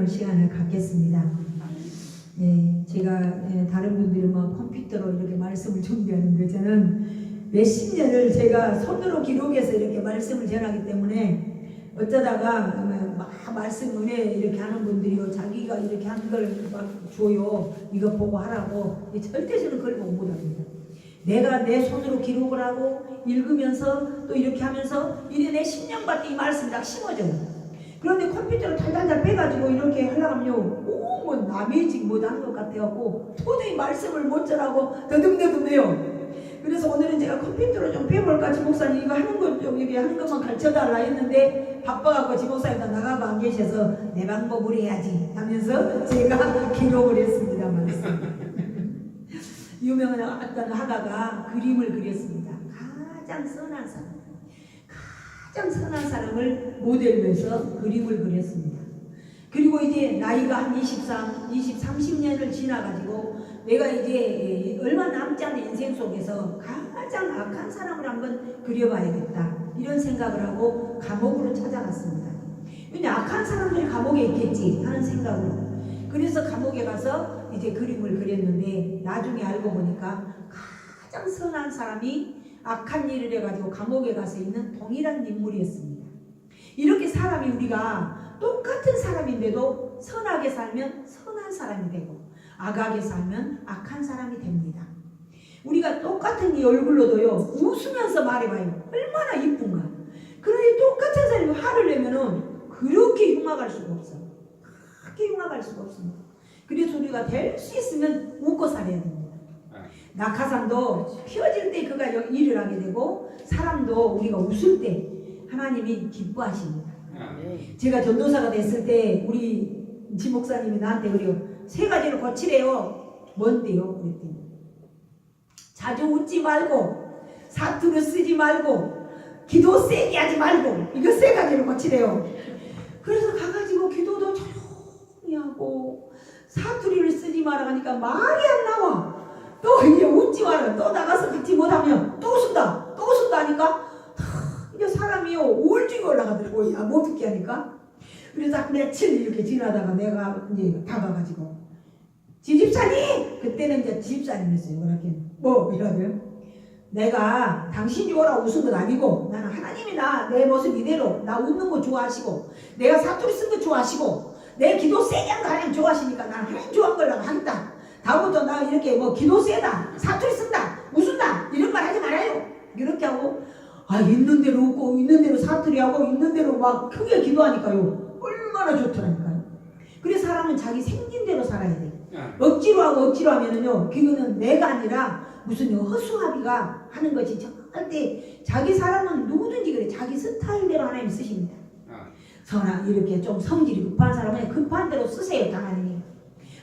나눌 시간을 갖겠습니다. 제가 다른 분들은 뭐 컴퓨터로 이렇게 말씀을 준비하는데 저는 몇십 년을 제가 손으로 기록해서 이렇게 말씀을 전하기 때문에 어쩌다가 막 말씀 은혜 이렇게 하는 분들이요, 자기가 이렇게 한 걸 막 줘요, 이거 보고 하라고. 절대 저는 그걸 보고 못합니다. 내가 내 손으로 기록을 하고 읽으면서 또 이렇게 하면서 이래 내 10년밖에 이 말씀이 딱 심어져요. 그런데 컴퓨터를 달달달 빼가지고 이렇게 하려고 하면요, 뭐 남의 지 못하는 것 같아갖고 도저히 말씀을 못 전하고 더듬더듬해요. 그래서 오늘은 제가 컴퓨터로 좀 빼볼까, 지목사님 이거 하는 것 좀 이렇게 하는 것만 가르쳐달라 했는데 바빠갖고 지목사님 다 나가고 안 계셔서 내 방법으로 해야지 하면서 제가 기록을 했습니다. 말씀. 유명한 어떤 하다가 그림을 그렸습니다. 가장 선한 사람을 모델로 해서 그림을 그렸습니다. 그리고 이제 나이가 한 30년을 지나가지고 내가 이제 얼마 남지 않은 인생 속에서 가장 악한 사람을 한번 그려봐야겠다, 이런 생각을 하고 감옥으로 찾아갔습니다. 근데 악한 사람들이 감옥에 있겠지 하는 생각으로, 그래서 감옥에 가서 이제 그림을 그렸는데 나중에 알고 보니까 가장 선한 사람이 악한 일을 해가지고 감옥에 가서 있는 동일한 인물이었습니다. 이렇게 사람이 우리가 똑같은 사람인데도 선하게 살면 선한 사람이 되고 악하게 살면 악한 사람이 됩니다. 우리가 똑같은 이 얼굴로도요, 웃으면서 말해봐요, 얼마나 이쁜가. 그런데 똑같은 사람이 화를 내면은 그렇게 흉악할 수가 없어요. 그렇게 흉악할 수가 없습니다. 그래서 우리가 될 수 있으면 웃고 살아야 됩니다. 낙하산도 피어질 때 그가 일을 하게 되고 사람도 우리가 웃을 때 하나님이 기뻐하십니다. 제가 전도사가 됐을 때 우리 지목사님이 나한테 그래요, 3가지를 고치래요. 뭔데요? 그랬더니 자주 웃지 말고 사투를 쓰지 말고 기도 세게 하지 말고, 이거 3가지를 고치래요. 그래서 가가지고 기도도 조용히 하고 사투리를 쓰지 마라 하니까 말이 안 나와. 또 이제 웃지 마라, 또 나가서 같이 못하면 또 웃는다 하니까 이제 사람이요 우울증이 올라가더라고요. 야, 못 듣게 하니까. 그래서 며칠 이렇게 지나다가 내가 이제 다가가지고 지집사님, 그때는 이제 지집사님이었어요. 그렇게 뭐 이러면 내가 당신이 오라 웃은 건 아니고 나는 하나님이 내 모습 이대로 나 웃는 거 좋아하시고 내가 사투리 쓴 거 좋아하시고 내 기도 세게 한 거 하나님 좋아하시니까 나는 하나님 좋아한 걸 하겠다. 다음부터 나 이렇게 뭐 기도 세다, 사투리 쓴다, 웃은다 이런 말 하지 말아요. 이렇게 하고 있는 대로 웃고 있는 대로 사투리 하고 있는 대로 막 크게 기도하니까요, 얼마나 좋더라니까요. 그래서 사람은 자기 생긴 대로 살아야 돼요. 억지로 하면은요, 그거는 내가 아니라 무슨 허수아비가 하는 것이 절대. 자기 사람은 누구든지 그래, 자기 스타일대로 하나님 쓰십니다. 이렇게 좀 성질이 급한 사람은 급한 대로 쓰세요. 하나님이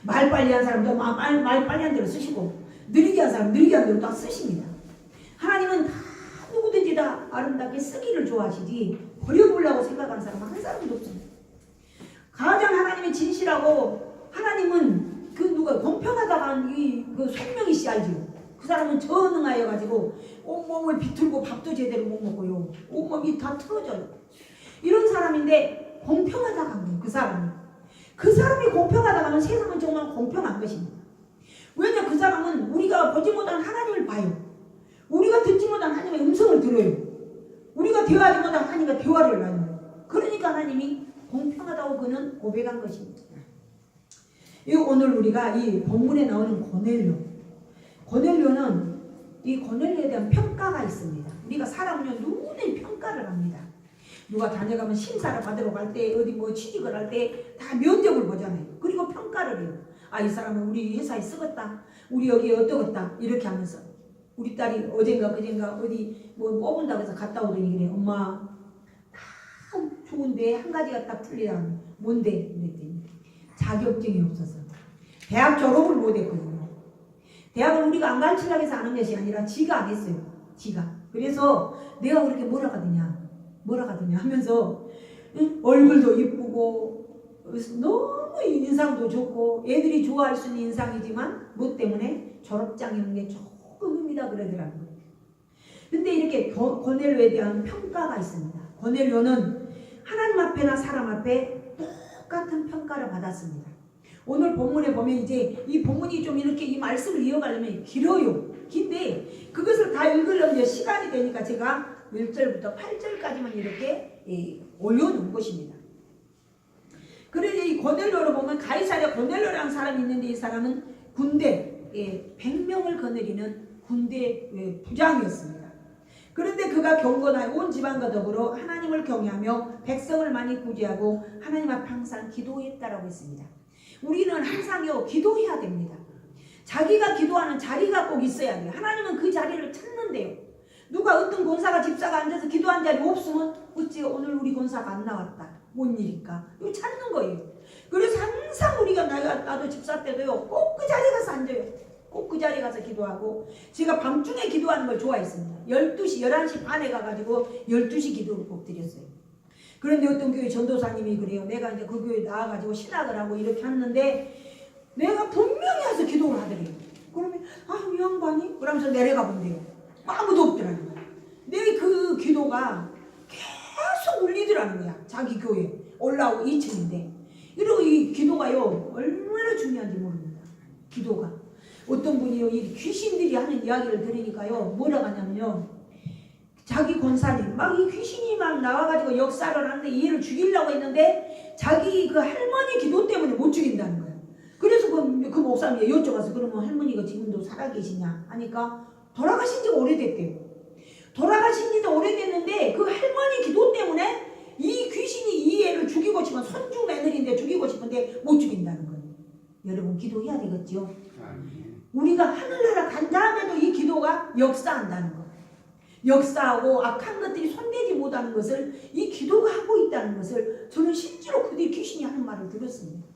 말 빨리 한 사람도 말 빨리 한 대로 쓰시고, 느리게 한 사람 느리게 한 대로 딱 쓰십니다. 하나님은 다 누구든지 다 아름답게 쓰기를 좋아하시지 버려보려고 생각하는 사람은 한 사람도 없습니다. 가장 하나님이 진실하고, 하나님은 그 누가 공평하다가 그 손명희 씨 알죠? 그 사람은 전능하여 가지고 온몸을 비틀고 밥도 제대로 못 먹고요, 온몸이 다 틀어져요. 이런 사람인데 공평하다고 한 거예요. 그 사람이 공평하다고 하면 세상은 정말 공평한 것입니다. 왜냐, 그 사람은 우리가 보지 못한 하나님을 봐요. 우리가 듣지 못한 하나님의 음성을 들어요. 우리가 대화하지 못한 하나님과 대화를 나눠요. 그러니까 하나님이 공평하다고 그는 고백한 것입니다. 오늘 우리가 이 본문에 나오는 고넬료는 이 고넬료에 대한 평가가 있습니다. 우리가 사람은요, 누구나 평가를 합니다. 누가 다녀가면 심사를 받으러 갈 때, 어디 뭐 취직을 할 때 다 면접을 보잖아요. 그리고 평가를 해요. 이 사람은 우리 회사에 쓰겠다, 우리 여기에 어떠겠다, 이렇게 하면서. 우리 딸이 어젠가 그젠가 어디 뭐 뽑은다고 해서 갔다 오더니 그래, 엄마 다 좋은데 한 가지가 딱 틀리다. 뭔데? 그랬더니 자격증이 없어서 대학 졸업을 못했거든요. 대학을 우리가 안 가르치려고 해서 하는 것이 아니라 지가 안 했어요. 그래서 내가 그렇게 뭐라 하더냐 하면서 얼굴도 이쁘고 너무 인상도 좋고 애들이 좋아할 수 있는 인상이지만 뭐 때문에 졸업장이 없는 게 조금입니다 그러더라고요. 근데 이렇게 고넬료에 대한 평가가 있습니다. 고넬료는 하나님 앞에나 사람 앞에 똑같은 평가를 받았습니다. 오늘 본문에 보면 이제 이 본문이 좀 이렇게 이 말씀을 이어가려면 길어요. 긴데 그것을 다 읽으려면 시간이 되니까 제가 1절부터 8절까지만 이렇게 올려놓은 것입니다. 그래서 이 고넬료를 보면 가이사랴 고넬료라는 사람이 있는데 이 사람은 군대 100명을 거느리는 군대 부장이었습니다. 그런데 그가 경건하여 온 집안과 더불어 하나님을 경외하며 백성을 많이 구제하고 하나님 앞에 항상 기도했다라고 했습니다. 우리는 항상요 기도해야 됩니다. 자기가 기도하는 자리가 꼭 있어야 돼요. 하나님은 그 자리를 찾는데요. 누가 어떤 권사가 집사가 앉아서 기도한 자리 없으면 어찌 오늘 우리 권사가 안 나왔다. 뭔 일일까? 이거 찾는 거예요. 그래서 항상 우리가 나도 집사 때도요 꼭 그 자리에 가서 앉아요. 꼭 그 자리에 가서 기도하고 제가 밤중에 기도하는 걸 좋아했습니다. 12시, 11시 반에 가가지고 12시 기도를 꼭 드렸어요. 그런데 어떤 교회 전도사님이 그래요. 내가 이제 그 교회 나와가지고 신학을 하고 이렇게 했는데 내가 분명히 와서 기도를 하더래요. 그러면 이 양반이? 그러면서 내려가 본대요. 아무도 없더라는 거야. 내 그 기도가 계속 울리더라는 거야. 자기 교회 올라오고 2층인데 이러고 이 기도가요 얼마나 중요한지 모릅니다. 기도가 어떤 분이요 이 귀신들이 하는 이야기를 들으니까요 뭐라고 하냐면요 자기 권사님 막 이 귀신이 막 나와가지고 역사를 하는데 얘를 죽이려고 했는데 자기 그 할머니 기도 때문에 못 죽인다는 거예요. 그래서 그 목사님이 여쭤봐서 그러면 할머니가 지금도 살아계시냐 하니까 돌아가신 지가 오래됐대요. 돌아가신 지도 오래됐는데 그 할머니 기도 때문에 이 귀신이 이 애를 죽이고 싶으면 손주 며느리인데 죽이고 싶은데 못 죽인다는 거예요. 여러분 기도해야 되겠죠. 우리가 하늘나라 간 다음에도 이 기도가 역사한다는 거. 역사하고 악한 것들이 손대지 못하는 것을 이 기도가 하고 있다는 것을 저는 실제로 그들이 귀신이 하는 말을 들었습니다.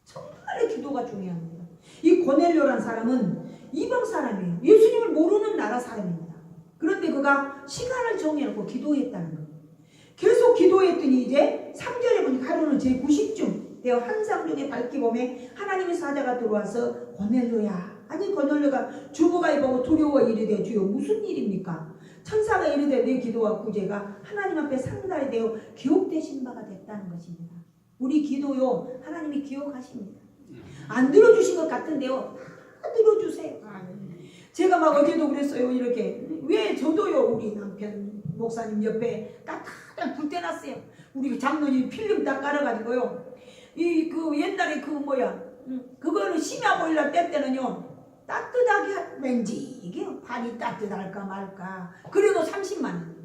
정말 기도가 중요합니다. 이 고넬료라는 사람은 이방 사람이에요. 예수님을 모르는 나라 사람입니다. 그런데 그가 시간을 정해놓고 기도했다는 거예요. 계속 기도했더니 이제 3절에 보니까 하루는 제90중 되어 한상중에 밝기 봄에 하나님의 사자가 들어와서 고넬료야. 아니 고넬료가 주보가 보고 두려워 이르되 주여 무슨 일입니까? 천사가 이르되 내 기도와 구제가 하나님 앞에 상달이 되어 기억되신 바가 됐다는 것입니다. 우리 기도요 하나님이 기억하십니다. 안 들어주신 것 같은데요 다 들어주세요. 제가 막 어제도 그랬어요. 이렇게 왜 저도요 우리 남편 목사님 옆에 따뜻한 불 떼놨어요. 우리 장로님 필름 딱 깔아가지고요 이 그 옛날에 그 뭐야 그거는 심야 보일러 뗄 때는요 따뜻하게 왠지 이게 발이 따뜻할까 말까 그래도 30만 원.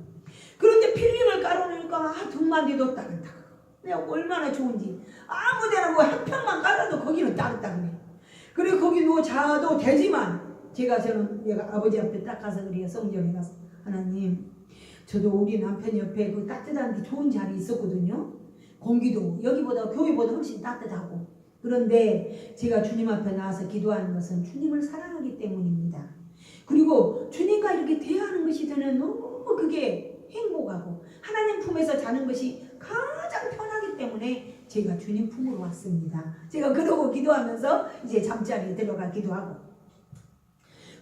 그런데 필름을 깔아놓으니까 등만 돼도 따뜻하고 내가 얼마나 좋은지 아무데나 뭐 한 편만 깔아도 거기는 따뜻하네. 그래 거기 누워 자도 되지만 저는 얘가 아버지 앞에 딱 가서 그래요. 성경에 가서 하나님 저도 우리 남편 옆에 그 따뜻한 데 좋은 자리 있었거든요. 공기도 여기보다 교회보다 훨씬 따뜻하고 그런데 제가 주님 앞에 나와서 기도하는 것은 주님을 사랑하기 때문입니다. 그리고 주님과 이렇게 대화하는 것이 저는 너무 그게 행복하고 하나님 품에서 자는 것이 가장 편하기 때문에 제가 주님 품으로 왔습니다. 제가 그러고 기도하면서 이제 잠자리에 들어가기도 하고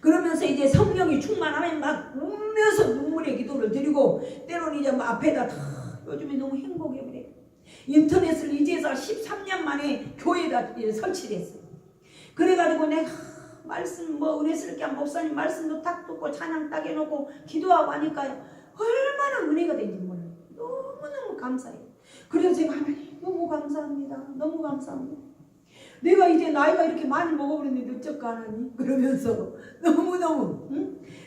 그러면서 이제 성령이 충만하면 막 울면서 눈물의 기도를 드리고 때로는 이제 막 앞에다 다 요즘에 너무 행복해 그래. 인터넷을 이제서 13년 만에 교회에다 설치를 했어요. 그래가지고 내가 말씀 은혜스럽게 한 목사님 말씀도 딱 듣고 찬양 딱 해놓고 기도하고 하니까요 얼마나 은혜가 된지 몰라요. 너무너무 감사해요. 그래서 제가 하나님 너무 감사합니다. 너무 감사합니다. 내가 이제 나이가 이렇게 많이 먹어버렸는데 어쩔까 하나님 그러면서 너무너무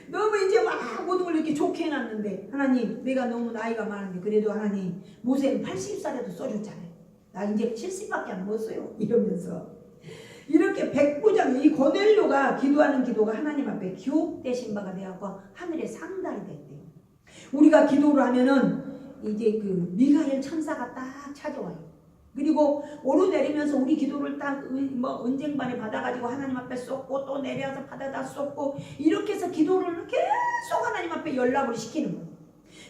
너무 이제 막 모든 걸 이렇게 좋게 해놨는데 하나님 내가 너무 나이가 많은데 그래도 하나님 모세는 80살에도 써줬잖아요. 나 이제 70밖에 안 먹었어요. 이러면서 이렇게 백부장 이 고넬료가 기도하는 기도가 하나님 앞에 기억되신 바가 되어서 하늘에 상달이 됐대요. 우리가 기도를 하면은 이제 그 미가엘 천사가 딱 찾아와요. 그리고 오르내리면서 우리 기도를 딱 은쟁반에 받아가지고 하나님 앞에 쏟고 또 내려와서 받아다 쏟고 이렇게 해서 기도를 계속 하나님 앞에 연락을 시키는 거예요.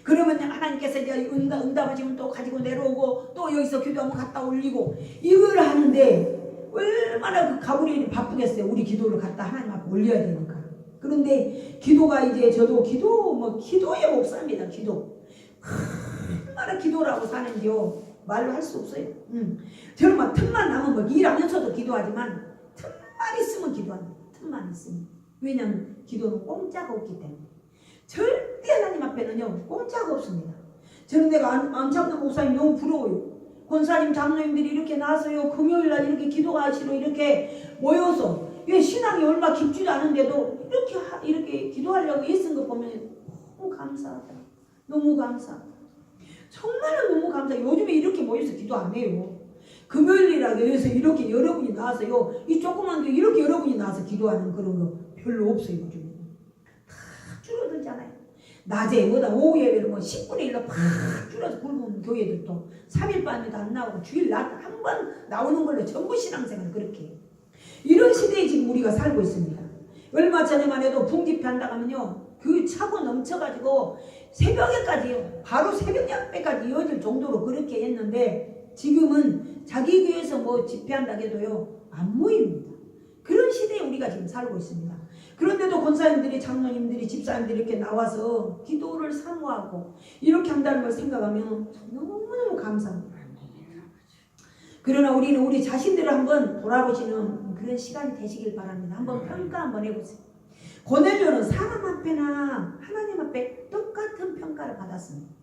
그러면 하나님께서 이제 응답하시면 또 가지고 내려오고 또 여기서 기도하면 갖다 올리고 이걸 하는데 얼마나 그 가브리엘이 바쁘겠어요. 우리 기도를 갖다 하나님 앞에 올려야 되니까. 그런데 기도가 이제 저도 기도의 목사입니다. 기도 얼마나 기도라고 사는지요. 말로 할 수 없어요. 저는 막 틈만 나면 막 일하면서도 기도하지만 틈만 있으면 기도합니다. 틈만 있으면. 왜냐하면 기도는 공짜가 없기 때문에. 절대 하나님 앞에는요 공짜가 없습니다. 저는 내가 안창도 목사님 너무 부러워요. 권사님 장로님들이 이렇게 나서요 금요일날 이렇게 기도하시러 이렇게 모여서 신앙이 얼마 깊지도 않은데도 이렇게 기도하려고 애쓴 거 보면 너무 감사하다. 너무 감사하다. 정말로 너무 감사해요. 요즘에 이렇게 모여서 기도 안 해요. 금요일이라고 해서 이렇게 여러분이 나와서요 이 조그만 게 이렇게 여러분이 나와서 기도하는 그런 거 별로 없어요. 요즘에 다 줄어들잖아요. 낮에 오후 예배를 10분의 1로 팍 줄여서 굵은 교회들도 3일 밤에도 안 나오고 주일 낮 한 번 나오는 걸로 전부 신앙생활 그렇게 해요. 이런 시대에 지금 우리가 살고 있습니다. 얼마 전에만 해도 붕집회 한다고 하면요 그 차고 넘쳐가지고 새벽에까지 바로 새벽 예배까지 이어질 정도로 그렇게 했는데 지금은 자기 교회에서 집회한다고 해도요 안 모입니다. 그런 시대에 우리가 지금 살고 있습니다. 그런데도 권사님들이 장로님들이 집사님들이 이렇게 나와서 기도를 사모하고 이렇게 한다는 걸 생각하면 너무너무 감사합니다. 그러나 우리는 우리 자신들을 한번 돌아보시는 그런 시간이 되시길 바랍니다. 한번 평가 한번 해보세요. 고넬료는 사람 앞에나 하나님 앞에 똑같은 평가를 받았습니다.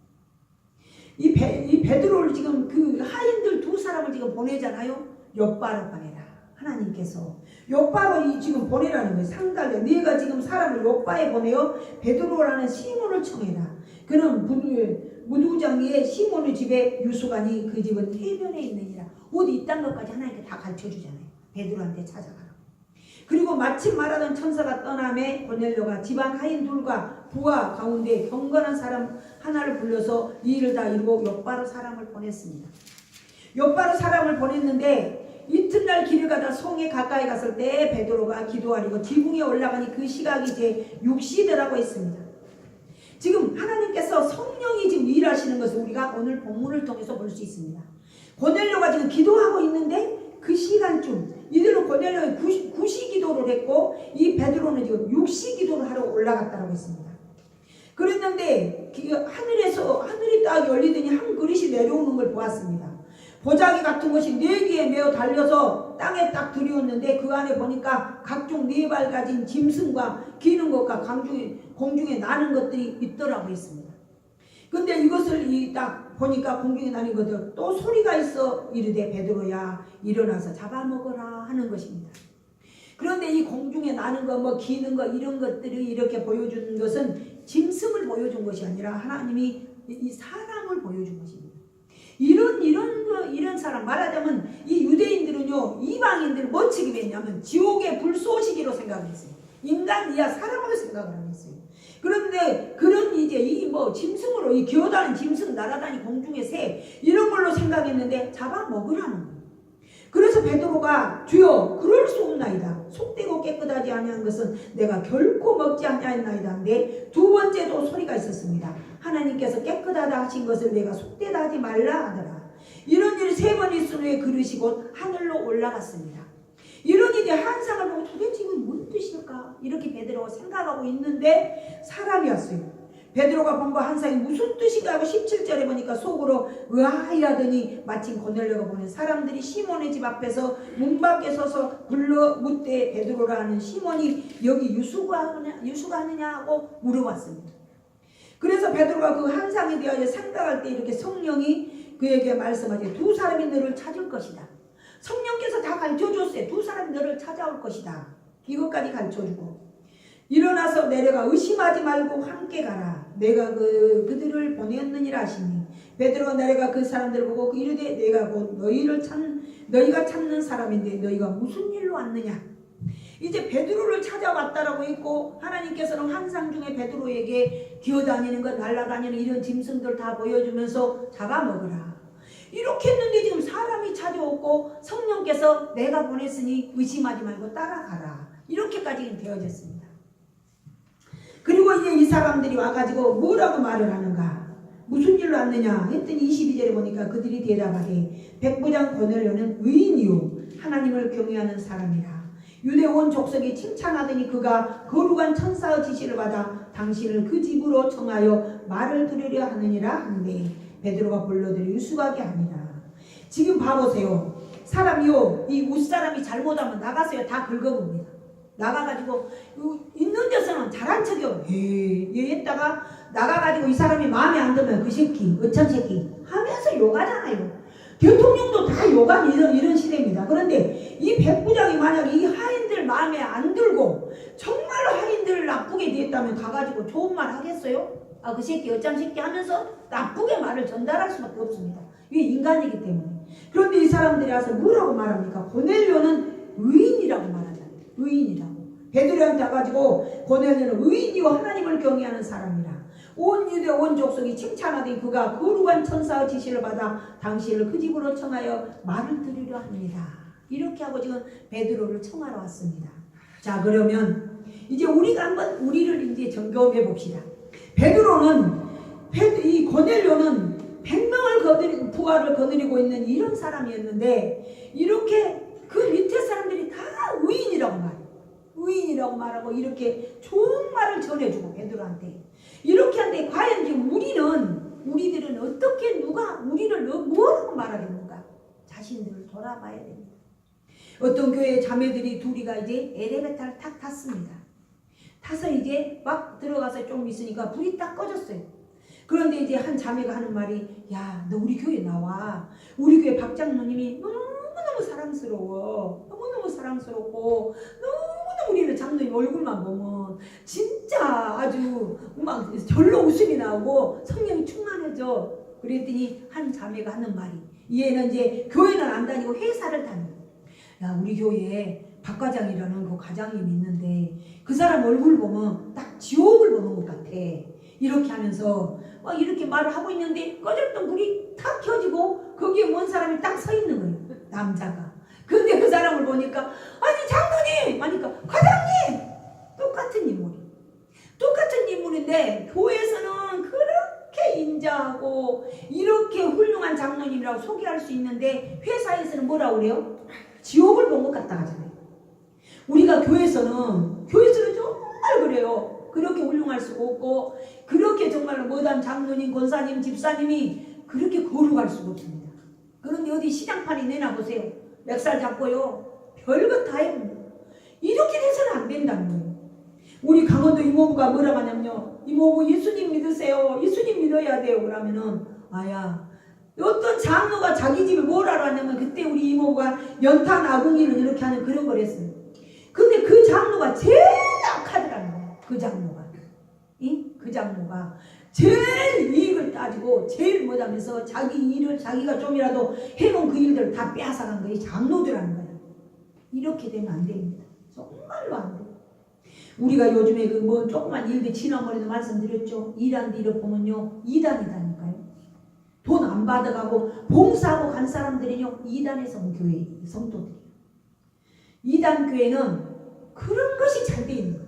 이 베드로를 지금 그 하인들 두 사람을 지금 보내잖아요. 욥바로 보내라. 하나님께서 욥바로 지금 보내라는 거예요. 상달래 네가 지금 사람을 욥바에 보내요. 베드로라는 시몬을 청해라. 그는 무두장이의 시몬의 집에 유수가니 그 집은 해변에 있느니라. 어디 이딴 것까지 하나님께 다 가르쳐주잖아요. 베드로한테 찾아가라. 그리고 마침 말하던 천사가 떠남에 고넬료가 집안 하인 둘과 부하 가운데 경건한 사람 하나를 불러서 이 일을 다 이루고 욥바로 사람을 보냈습니다. 욥바로 사람을 보냈는데 이튿날 길을 가다 성에 가까이 갔을 때 베드로가 기도하려고 지붕에 올라가니 그 시각이 제 6시더라고 했습니다. 지금 하나님께서 성령이 지금 일하시는 것을 우리가 오늘 본문을 통해서 볼 수 있습니다. 고넬료가 지금 기도하고 있는데 그 시간쯤 이들은 고넬료의 9시 기도를 했고 이 베드로는 지금 6시 기도를 하러 올라갔다고 했습니다. 그랬는데 하늘이 딱 열리더니 한 그릇이 내려오는 걸 보았습니다. 보자기 같은 것이 4개에 메어 달려서 땅에 딱 들이었는데 그 안에 보니까 각종 4발 가진 짐승과 기는 것과 공중에 나는 것들이 있더라고 했습니다. 근데 이것을 딱 보니까 공중에 나는 것들 또 소리가 있어 이르되 베드로야 일어나서 잡아먹어라 하는 것입니다. 그런데 이 공중에 나는 거 기는 거 이런 것들이 이렇게 보여주는 것은 짐승을 보여준 것이 아니라 하나님이 이 사람을 보여준 것입니다. 이런 사람 말하자면 이 유대인들은요 이방인들 뭐치기 왜냐면 지옥의 불쏘시기로 생각했어요. 인간이야 사람으로 생각을 안 했어요. 그런데 그런 짐승으로 기어다니는 짐승 날아다니 공중의 새 이런 걸로 생각했는데 잡아먹으라는 거예요. 그래서 베드로가 주여 그럴 수 없나이다. 속되고 깨끗하지 아니한 것은 내가 결코 먹지 아니하였나이다. 근데 두 번째도 소리가 있었습니다. 하나님께서 깨끗하다 하신 것을 내가 속되다 하지 말라 하더라. 이런 일이 3번 있은 후에 그릇이 곧 하늘로 올라갔습니다. 이런 일이 한상을 보고 도대체 이건 뭔 뜻일까? 이렇게 베드로가 생각하고 있는데 사람이 왔어요. 베드로가 본 거 한상이 무슨 뜻인가 하고 17절에 보니까 속으로 의아해하더니 마침 고넬료가 보낸 사람들이 시몬의 집 앞에서 문 밖에 서서 불러 묻되 베드로라 하는 시몬이 여기 유수가 하느냐 하고 물어봤습니다. 그래서 베드로가 그 한상에 대하여 생각할 때 이렇게 성령이 그에게 말씀하지 두 사람이 너를 찾을 것이다. 성령께서 다 가르쳐줬어요. 두 사람이 너를 찾아올 것이다. 이것까지 가르쳐주고 일어나서 내려가 의심하지 말고 함께 가라. 내가 그들을 보냈느니라 하시니 베드로가 내려가 그 사람들을 보고 이르되 내가 곧 너희가 찾는 사람인데 너희가 무슨 일로 왔느냐. 이제 베드로를 찾아왔다라고 했고 하나님께서는 환상 중에 베드로에게 기어다니는 것 날아다니는 이런 짐승들 다 보여주면서 잡아먹으라. 이렇게 했는데 지금 사람이 찾아왔고 성령께서 내가 보냈으니 의심하지 말고 따라가라. 이렇게까지 되어졌습니다. 그리고 이제 이 사람들이 와가지고 뭐라고 말을 하는가? 무슨 일로 왔느냐? 했더니 22절에 보니까 그들이 대답하되 백부장 고넬료는 의인이요 하나님을 경외하는 사람이라. 유대 온 족속이 칭찬하더니 그가 거룩한 천사의 지시를 받아 당신을 그 집으로 청하여 말을 들으려 하느니라 하는데 베드로가 불러들여 유수각이 아니라. 지금 봐보세요. 사람이요, 이 웃사람이 잘못하면 나가서요 다 긁어봅니다. 나가가지고 있는 데서는 잘한 척이요. 얘 했다가 나가가지고 이 사람이 마음에 안 들면 그 새끼, 어천 새끼 하면서 욕하잖아요. 대통령도 다 욕하는 이런 시대입니다. 그런데 이 백부장이 만약 이 하인들 마음에 안 들고 정말로 하인들을 나쁘게 대했다면 가가지고 좋은 말 하겠어요? 아, 그 새끼 어쩜 새끼 하면서 나쁘게 말을 전달할 수밖에 없습니다. 이게 인간이기 때문에. 그런데 이 사람들이 와서 뭐라고 말합니까? 고넬료는 의인이라고 말하잖아요. 의인이라고. 베드로한테 와가지고 고넬료는 의인이요 하나님을 경외하는 사람이라. 온 유대 온 족속이 칭찬하되 그가 거룩한 천사의 지시를 받아 당시를 그 집으로 청하여 말을 들으려 합니다. 이렇게 하고 지금 베드로를 청하러 왔습니다. 자, 그러면 이제 우리가 한번 우리를 이제 점검해 봅시다. 베드로는 이 고넬료는 100명을 부하를 거느리고 있는 이런 사람이었는데 이렇게 그 밑에 사람들이 다 의인이라고 말해요. 의인이라고 말하고 이렇게 좋은 말을 전해주고 베드로한테 이렇게 하는데 과연 지금 우리들은 어떻게 누가 우리를 뭐라고 말하겠는가? 자신들을 돌아봐야 됩니다. 어떤 교회 자매들이 둘이가 이제 엘리베이터를 탁 탔습니다. 타서 이제 막 들어가서 좀 있으니까 불이 딱 꺼졌어요. 그런데 이제 한 자매가 하는 말이 야, 너 우리 교회 나와. 우리 교회 박 장로님이 너무너무 사랑스러워. 너무너무 사랑스럽고 너무너무 우리는 장로님 얼굴만 보면 진짜 아주 막 절로 웃음이 나오고 성령이 충만해져. 그랬더니 한 자매가 하는 말이 얘는 이제 교회는 안 다니고 회사를 다녀. 야, 우리 교회에 박 과장이라는 그 과장님이 있는데 그 사람 얼굴 보면 딱 지옥을 보는 것 같아. 이렇게 하면서 막 이렇게 말을 하고 있는데 꺼졌던 불이 탁 켜지고 거기에 뭔 사람이 딱 서 있는 거예요. 남자가. 근데 그 사람을 보니까 아니 장로님! 하니까 과장님! 똑같은 인물이. 똑같은 인물인데 교회에서는 그렇게 인자하고 이렇게 훌륭한 장로님이라고 소개할 수 있는데 회사에서는 뭐라고 그래요? 지옥을 본 것 같다 하잖아요. 우리가 교회에서는 정말 그래요. 그렇게 훌륭할 수가 없고 그렇게 정말로 못한 장로님, 권사님, 집사님이 그렇게 거룩할 수가 없습니다. 그런데 어디 시장판이 내놔보세요. 멱살 잡고요. 별것 다 해봅니다. 이렇게 돼서는 안 된다는 거예요. 우리 강원도 이모부가 뭐라고 하냐면요. 이모부 예수님 믿으세요. 예수님 믿어야 돼요. 그러면은 아야 어떤 장로가 자기 집에 뭘 하러 왔냐면 그때 우리 이모부가 연탄 아궁이를 이렇게 하는 그런 걸 했어요. 근데 그 장로가 제일 악하더라는 거예요. 그 장로가. 그 장로가 제일 이익을 따지고 제일 못하면서 자기 일을 자기가 좀이라도 해놓은 그 일들을 다 빼앗아간 거예요. 장로들하는 거예요. 이렇게 되면 안 됩니다. 정말로 안 돼요. 우리가 요즘에 그 뭐 조그만 일들 지난번에도 말씀드렸죠. 일한 뒤로 보면요. 이단이다니까요. 돈 안 받아가고 봉사하고 간 사람들이요. 이단에서 온 교회 성도들이에요. 이단 교회는 그런 것이 잘 돼 있는 거예요.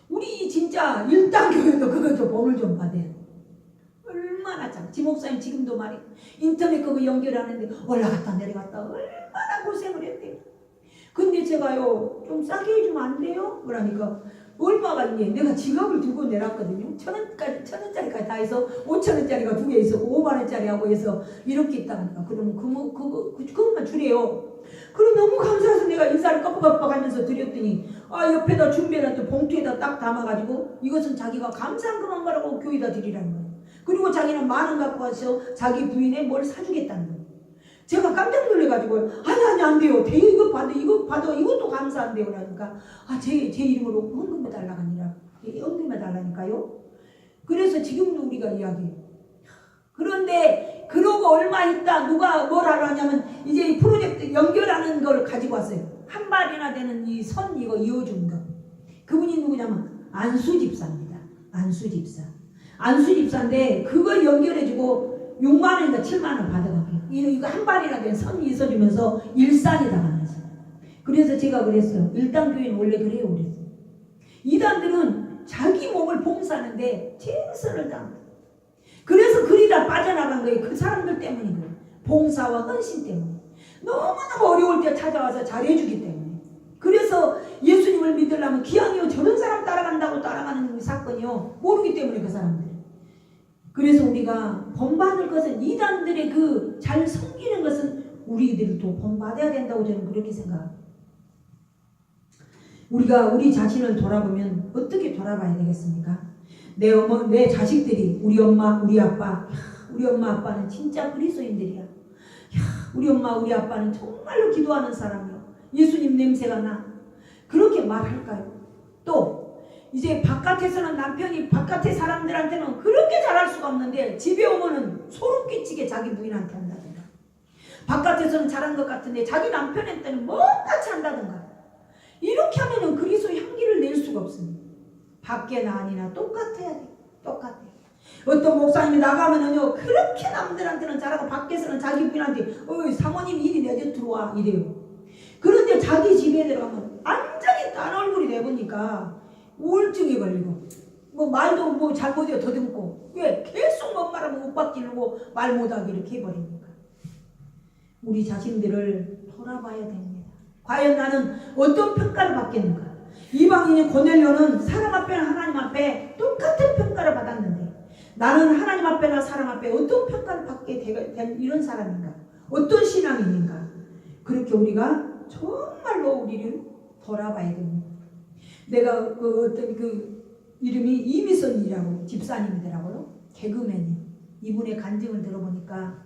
우리 진짜 일단 교회도 그거 좀 본을 좀 받아요. 얼마나 참. 지 목사님 지금도 말이에요. 인터넷 그거 연결하는데 올라갔다 내려갔다 얼마나 고생을 했대요. 근데 제가요 좀 싸게 해주면 안 돼요? 그러니까 얼마가 있니? 내가 지갑을 들고 내놨거든요. 1,000원짜리까지 다 해서 5,000원짜리가 2개 있었고 5만원짜리하고 해서 이렇게 있다니까. 그러면 그것만 주래요. 그럼 너무 감사해서 내가 인사를 깜빡깜빡 하면서 드렸더니 아 옆에다 준비해놨던 봉투에다 딱 담아가지고 이것은 자기가 감사한 것만 말하고 교회에다 드리라는 거예요. 그리고 자기는 10,000원 갖고 와서 자기 부인에 뭘 사주겠다는 거예요. 제가 깜짝 놀래가지고 아니 안 돼요. 이거 받아 이것도 감사한데요. 그러니까 제 이름으로 헌금해달라고 하니라. 헌금해달라니까요. 그래서 지금도 우리가 이야기해요. 그런데 그러고 얼마 있다 누가 뭘 하러 하냐면 이제 이 프로젝트 연결하는 걸 가지고 왔어요. 한 발이나 되는 이 선 이거 이어준 거. 그분이 누구냐면 안수 집사입니다. 안수 집사. 안수 집사인데 그걸 연결해주고 6만원인가 7만원 받아가고요. 이거 한 발이나 된 선이 있어주면서 일산에다 가면서. 그래서 제가 그랬어요. 일단교회는 원래 그래요. 그랬어요. 이단들은 자기 몸을 봉사하는데 최선을 다합니다. 그래서 그리 다 빠져나간 거예요. 그 사람들 때문인 거예요. 봉사와 헌신 때문에. 너무너무 어려울 때 찾아와서 잘해주기 때문에. 그래서 예수님을 믿으려면 기왕이요 저런 사람 따라간다고 따라가는 사건이요. 모르기 때문에 그 사람들. 그래서 우리가 본받을 것은 이단들의 그 잘 섬기는 것은 우리들도 본받아야 된다고 저는 그렇게 생각합니다. 우리가 우리 자신을 돌아보면 어떻게 돌아봐야 되겠습니까? 내 자식들이 우리 엄마 우리 아빠, 우리 엄마 아빠는 진짜 그리스도인들이야. 우리 엄마 우리 아빠는 정말로 기도하는 사람이야. 예수님 냄새가 나. 그렇게 말할까요? 또 이제 바깥에서는 남편이 바깥의 사람들한테는 그렇게 잘할 수가 없는데 집에 오면은 소름 끼치게 자기 부인한테 한다든가, 바깥에서는 잘한 것 같은데 자기 남편한테는 뭐같이 한다든가, 이렇게 하면은 그리스도의 향기를 낼 수가 없습니다. 밖에나 아니나 똑같아야 돼. 똑같아. 어떤 목사님이 나가면은요 그렇게 남들한테는 잘하고 밖에서는 자기 부인한테 사모님 일이 내려 들어와 이래요. 그런데 자기 집에 들어가면 완전히 딴 얼굴이 돼보니까 우울증이 걸리고 말도 잘못해요 더듬고, 왜 계속 뭔 말하면 윽박지르고 말 못하게 이렇게 해버리니까. 우리 자신들을 돌아봐야 됩니다. 과연 나는 어떤 평가를 받겠는가? 이방인인 고넬료는 사람 앞에나 하나님 앞에 똑같은 평가를 받았는데 나는 하나님 앞에나 사람 앞에 어떤 평가를 받게 된 이런 사람인가? 어떤 신앙인인가? 그렇게 우리가 정말로 우리를 돌아봐야 됩니다. 내가 어떤 이름이 이미선이라고 집사님이더라고요. 개그맨이. 이분의 간증을 들어보니까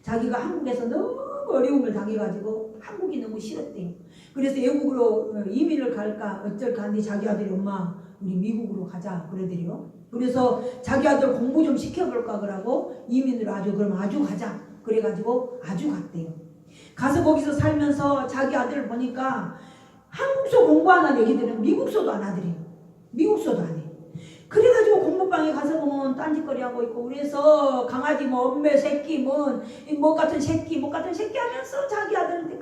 자기가 한국에서 너무 어려움을 당해가지고 한국이 너무 싫었대요. 그래서 외국으로 이민을 갈까 어쩔까 하는데 자기 아들이 엄마 우리 미국으로 가자 그러더래요. 그래서 자기 아들 공부 좀 시켜볼까 그러고 이민을 그럼 아주 가자 그래가지고 아주 갔대요. 가서 거기서 살면서 자기 아들을 보니까 한국서 공부 안 하는 애기들은 미국서도 안 하더래요. 미국서도 안 해. 그래가지고 공부방에 가서 보면 딴짓거리 하고 있고, 그래서 강아지 엄매 새끼 뭐 같은 새끼 하면서 자기 아들한테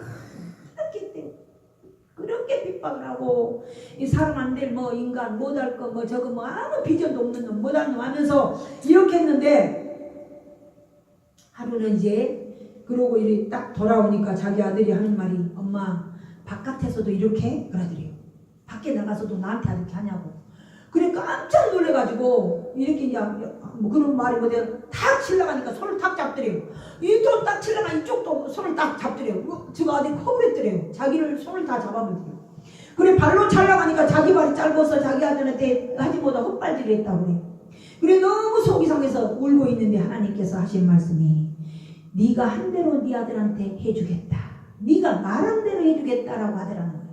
그렇게 핍박을 하고, 이 사람 안 될 인간 못할 거 저거 아무 비전도 없는 놈 못할 놈 하면서 이렇게 했는데, 하루는 이제 그러고 이렇게 딱 돌아오니까 자기 아들이 하는 말이 엄마 바깥에서도 이렇게 그러더래요. 밖에 나가서도 나한테 이렇게 하냐고. 그래 깜짝 놀래가지고 이렇게 그런 말이 탁 치려가니까 손을 탁 잡더래요. 이쪽 딱 치려가 이쪽도 손을 딱 잡더래요. 저가 어디 커버렸더래요. 자기를 손을 다 잡아버리더래요. 그래 발로 찰려가니까 자기 발이 짧아서 자기 아들한테 하지 못하 헛발질을 했다고 그래. 그래 너무 속이 상해서 울고 있는데 하나님께서 하신 말씀이 네가 한 대로 네 아들한테 해주겠다. 네가 말한 대로 해주겠다라고 하더라는 거예요.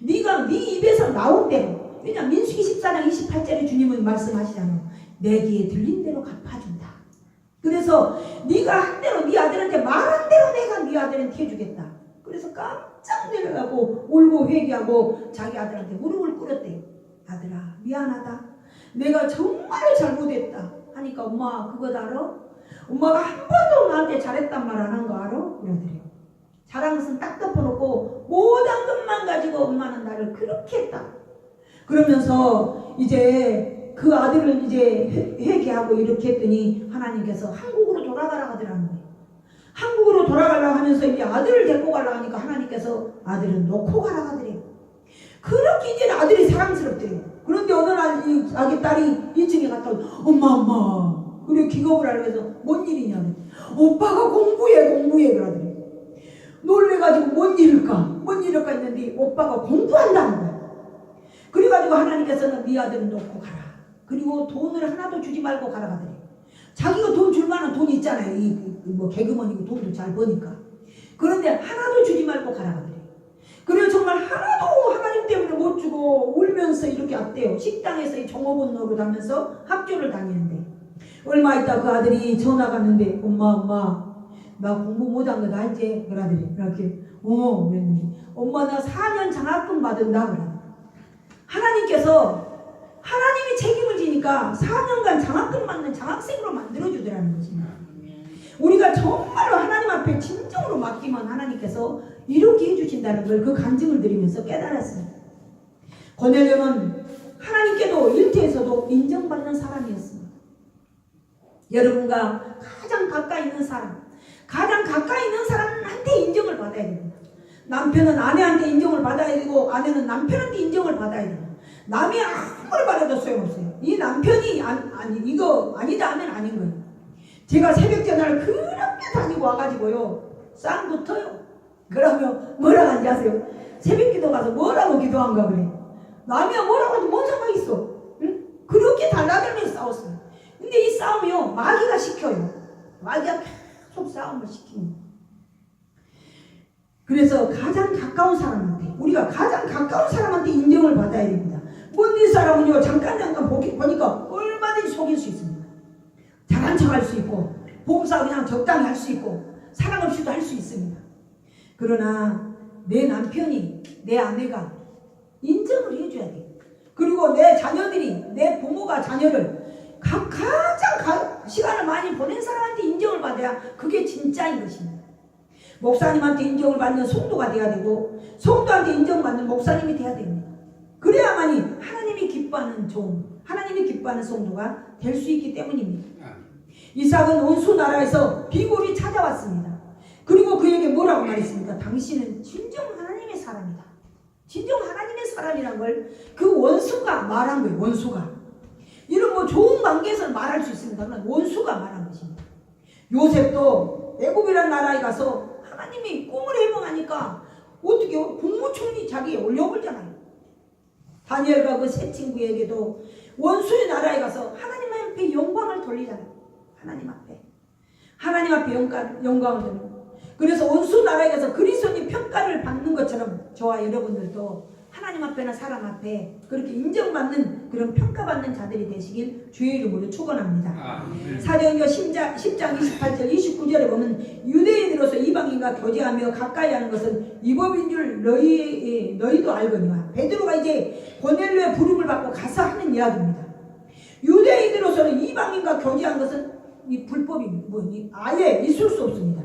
네가 네 입에서 나온 대로. 왜냐 민수기 14장 28절에 주님은 말씀하시잖아요. 내 귀에 들린 대로 갚아준다. 그래서 네가 한 대로 네 아들한테 말한 대로 내가 네 아들한테 해주겠다. 그래서 깜짝 놀라고 울고 회개하고 자기 아들한테 무릎을 꿇었대요. 아들아 미안하다. 내가 정말 잘못했다. 하니까 엄마 그거 알아? 엄마가 한 번도 나한테 잘했단 말 안 한 거 알아? 그러더래요. 잘한 것은 딱 덮어놓고 못한 것만 가지고 엄마는 나를 그렇게 했다. 그러면서 이제 그 아들을 이제 회개하고 이렇게 했더니 하나님께서 한국으로 돌아가라 하더라는 거예요. 한국으로 돌아가려고 하면서 이제 아들을 데리고 가려고 하니까 하나님께서 아들은 놓고 가라 하더래요. 그렇게 이제 아들이 사랑스럽더래요. 그런데 어느 날 자기 딸이 2층에 갔다 오고 엄마 그래 기겁을 하려고 해서 뭔 일이냐고. 오빠가 공부해 그러더래요. 놀래가지고 뭔 일일까 했는데 오빠가 공부한다는 거예요. 그래가지고 하나님께서는 네 아들은 놓고 가라. 그리고 돈을 하나도 주지 말고 가라 하더래요. 자기가 돈 줄 만한 돈이 있잖아요. 개그먼이고 돈도 잘 버니까. 그런데 하나도 주지 말고 가라 하더래요. 그래서 정말 하나도 하나님 때문에 못 주고 울면서 이렇게 왔대요. 식당에서 이 종업원 노릇하면서 학교를 다니는데 얼마 있다 그 아들이 전화가 왔는데 엄마 나 공부 못한 거 알지? 그러더니 이렇게 그랬는데 엄마 나 4년 장학금 받은다 그래. 하나님께서 하나님이 책임을 지니까 4년간 장학금 받는 장학생으로 만들어주더라는 것입니다. 우리가 정말로 하나님 앞에 진정으로 맡기면 하나님께서 이렇게 해주신다는 걸 그 간증을 드리면서 깨달았습니다. 고넬료는 하나님께도 일터에서도 인정받는 사람이었습니다. 여러분과 가장 가까이 있는 사람한테 인정을 받아야 됩니다. 남편은 아내한테 인정을 받아야 되고 아내는 남편한테 인정을 받아야 됩니다. 남이 아무리 말해도 소용없어요. 이 남편이 이거 아니다 하면 아닌 거예요. 제가 새벽 전화를 그렇게 다니고 와가지고요. 싹 붙어요. 그러면 뭐라고 하는지 아세요? 새벽기도 가서 뭐라고 기도한가 그래. 남이야 뭐라고 해도 뭔 상관이 있어. 응? 그렇게 달라들면서 싸웠어요. 근데 이 싸움이요 마귀가 시켜요. 마귀가 계속 싸움을 시킵니다. 그래서 가장 가까운 사람한테, 우리가 가장 가까운 사람한테 인정을 받아야 됩니다. 먼 사람은요 잠깐 보니까 얼마든지 속일 수 있습니다. 잘한 척 할 수 있고 봉사 그냥 적당히 할 수 있고 사랑 없이도 할 수 있습니다. 그러나 내 남편이, 내 아내가 인정을 해줘야 돼요. 그리고 내 자녀들이, 내 부모가 자녀를 가장 시간을 많이 보낸 사람한테 인정을 받아야 그게 진짜인 것입니다. 목사님한테 인정을 받는 성도가 돼야 되고 성도한테 인정받는 목사님이 돼야 됩니다. 그래야만이 하나님이 기뻐하는 종, 하나님이 기뻐하는 성도가 될 수 있기 때문입니다. 이삭은 원수 나라에서 비굴이 찾아왔습니다. 그리고 그에게 뭐라고 말했습니까? 당신은 진정 하나님의 사람이다. 진정 하나님의 사람이란 걸 그 원수가 말한 거예요. 원수가. 이런 뭐 좋은 관계에서 말할 수 있습니다. 그러나 원수가 말한 것입니다. 요셉도 애굽이라는 나라에 가서 하나님이 꿈을 해몽하니까 어떻게 국무총리 자기에 올려버리잖아요. 다니엘과 그 세 친구에게도 원수의 나라에 가서 하나님 앞에 영광을 돌리잖아요. 하나님 앞에 영광을 돌리고. 그래서 원수 나라에 가서 그리스도인 평가를 받는 것처럼 저와 여러분들도 하나님 앞에나 사람 앞에 그렇게 인정받는 그런 평가받는 자들이 되시길 주의 이름으로 축원합니다. 사도행전 10장 28절 29절에 보면 유대인으로서 이방인과 교제하며 가까이 하는 것은 이법인 줄 너희도 알거니와. 베드로가 이제 고넬료의 부름을 받고 가서 하는 이야기입니다. 유대인으로서는 이방인과 교제한 것은 이 불법입니다. 아예 있을 수 없습니다.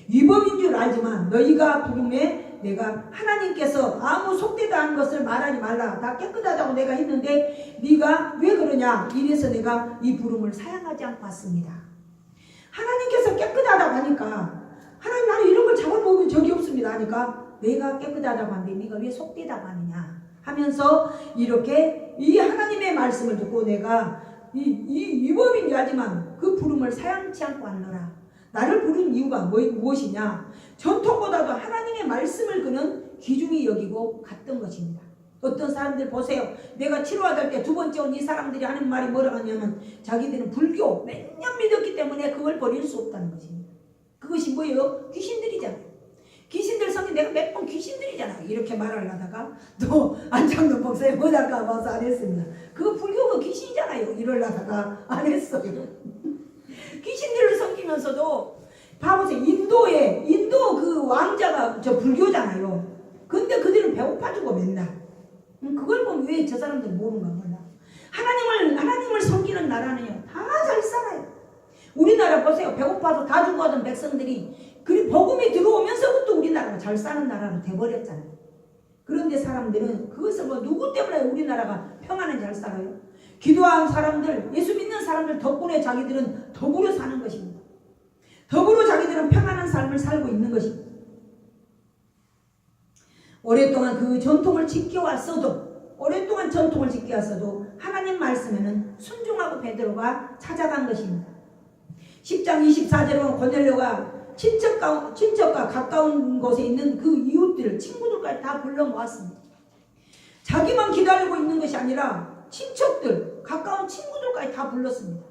위법인 줄 알지만 너희가 부름에 내가 하나님께서 아무 속되다한 것을 말하지 말라. 다 깨끗하다고 내가 했는데 네가 왜 그러냐. 이래서 내가 이 부름을 사양하지 않고 왔습니다. 하나님께서 깨끗하다고 하니까 하나님 나는 이런 걸 잡아먹은 적이 없습니다 하니까 내가 깨끗하다고 하는데 네가 왜 속되다고 하느냐 하면서 이렇게 이 하나님의 말씀을 듣고 내가 이 위법인 줄 알지만 그 부름을 사양치 않고 왔노라. 나를 부른 이유가 무엇이냐? 전통보다도 하나님의 말씀을 그는 귀중히 여기고 갔던 것입니다. 어떤 사람들 보세요. 내가 치료받을 때 두 번째 온 이 사람들이 하는 말이 뭐라고 하냐면 자기들은 불교 몇 년 믿었기 때문에 그걸 버릴 수 없다는 것입니다. 그것이 뭐예요? 귀신들이잖아요. 귀신들 성경 내가 몇 번 귀신들이잖아요. 이렇게 말을 하다가 또 안창동 목사님 뭐랄까 봐서 안 했습니다. 그거 불교가 귀신이잖아요. 이러려다가 안 했어요. 귀신들을 섬기면서도 봐보세요. 인도 그 왕자가 저 불교잖아요. 근데 그들은 배고파주고 맨날. 그걸 보면 왜 저 사람들 모르는가 몰라. 하나님을 섬기는 나라는요 다 잘 살아요. 우리나라 보세요. 배고파서 다 죽어가던 백성들이 그 복음이 들어오면서부터 우리나라가 잘 사는 나라로 돼버렸잖아요. 그런데 사람들은 그것을 뭐 누구 때문에 우리나라가 평안히 잘 살아요? 기도한 사람들, 예수 믿는 사람들 덕분에 자기들은 더불어 사는 것입니다. 더불어 자기들은 평안한 삶을 살고 있는 것입니다. 오랫동안 그 전통을 지켜왔어도 하나님 말씀에는 순종하고 베드로가 찾아간 것입니다. 10장 24절은 고넬료가 친척과 가까운 곳에 있는 그 이웃들, 친구들까지 다 불러 모았습니다. 자기만 기다리고 있는 것이 아니라 친척들, 가까운 친구들까지 다 불렀습니다.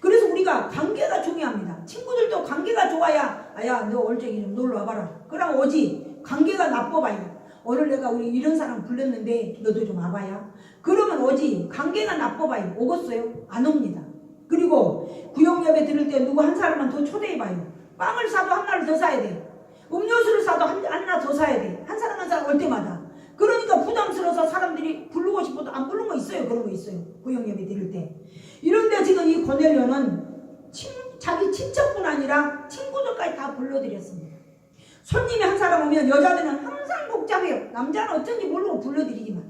그래서 우리가 관계가 중요합니다. 친구들도 관계가 좋아야 야 너 올적이 좀 놀러 와봐라. 그럼 오지. 관계가 나빠봐요. 오늘 내가 우리 이런 사람 불렀는데 너도 좀 와봐야. 그러면 오지. 관계가 나빠봐요. 오겠어요? 안 옵니다. 그리고 구역예배 들을 때 누구 한 사람만 더 초대해봐요. 빵을 사도 하나를 더 사야 돼. 음료수를 사도 하나 더 사야 돼. 한 사람 한 사람 올 때마다. 그러니까 부담스러워서 사람들이 부르고 싶어도 안 부르는 거 있어요. 그런 거 있어요. 구역예배 드릴 때. 이런데 지금 이 고넬료는 자기 친척뿐 아니라 친구들까지 다 불러드렸습니다. 손님이 한 사람 오면 여자들은 항상 복잡해요. 남자는 어쩐지 모르고 불러드리지만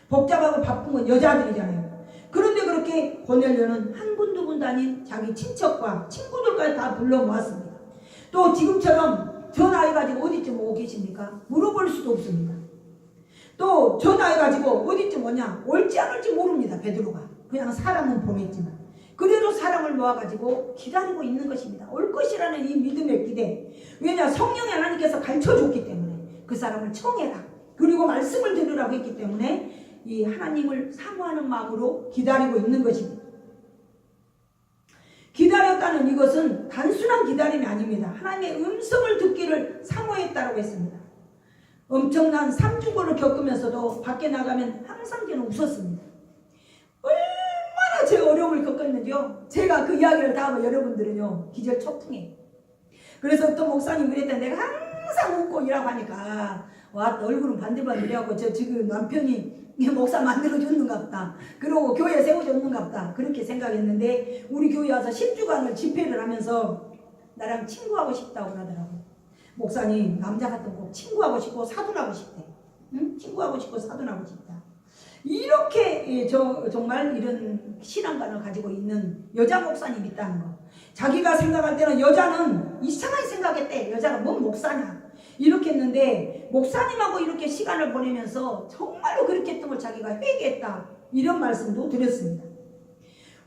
복잡하고 바쁜 건 여자들이잖아요. 그런데 그렇게 고넬료는 한 군 두 군도 아닌 자기 친척과 친구들까지 다 불러 모았습니다. 또 지금처럼 전화해가지고 어디쯤 오고 계십니까? 물어볼 수도 없습니다. 또 전화해가지고 어디쯤 오냐? 올지 안 올지 모릅니다. 베드로가. 그냥 사람은 보냈지만. 그래도 사람을 모아가지고 기다리고 있는 것입니다. 올 것이라는 이 믿음의 기대. 왜냐? 성령의 하나님께서 가르쳐줬기 때문에 그 사람을 청해라. 그리고 말씀을 들으라고 했기 때문에 이 하나님을 사모하는 마음으로 기다리고 있는 것입니다. 기다렸다는 이것은 단순한 기다림이 아닙니다. 하나님의 음성을 듣기를 사모했다고 했습니다. 엄청난 삼중고를 겪으면서도 밖에 나가면 항상 저는 웃었습니다. 얼마나 제 어려움을 겪었는지요. 제가 그 이야기를 다 하면 여러분들은요 기절초풍해. 그래서 어떤 목사님 그랬다. 내가 항상 웃고 일하고 하니까 와 얼굴은 반들반들하고 저 지금 남편이 목사 만들어줬는갑다. 그러고 교회 세워줬는갑다. 그렇게 생각했는데 우리 교회 와서 10주간을 집회를 하면서 나랑 친구하고 싶다고 하더라고요. 목사님 남자 같은 꼭 친구하고 싶고 사돈하고 싶대. 응? 친구하고 싶고 사돈하고 싶다. 이렇게 정말 이런 신앙관을 가지고 있는 여자 목사님이 있다는 거. 자기가 생각할 때는 여자는 이상하게 생각했대. 여자가 뭔 목사냐 이렇게 했는데 목사님하고 이렇게 시간을 보내면서 정말로 그렇게 했던 걸 자기가 회개했다. 이런 말씀도 드렸습니다.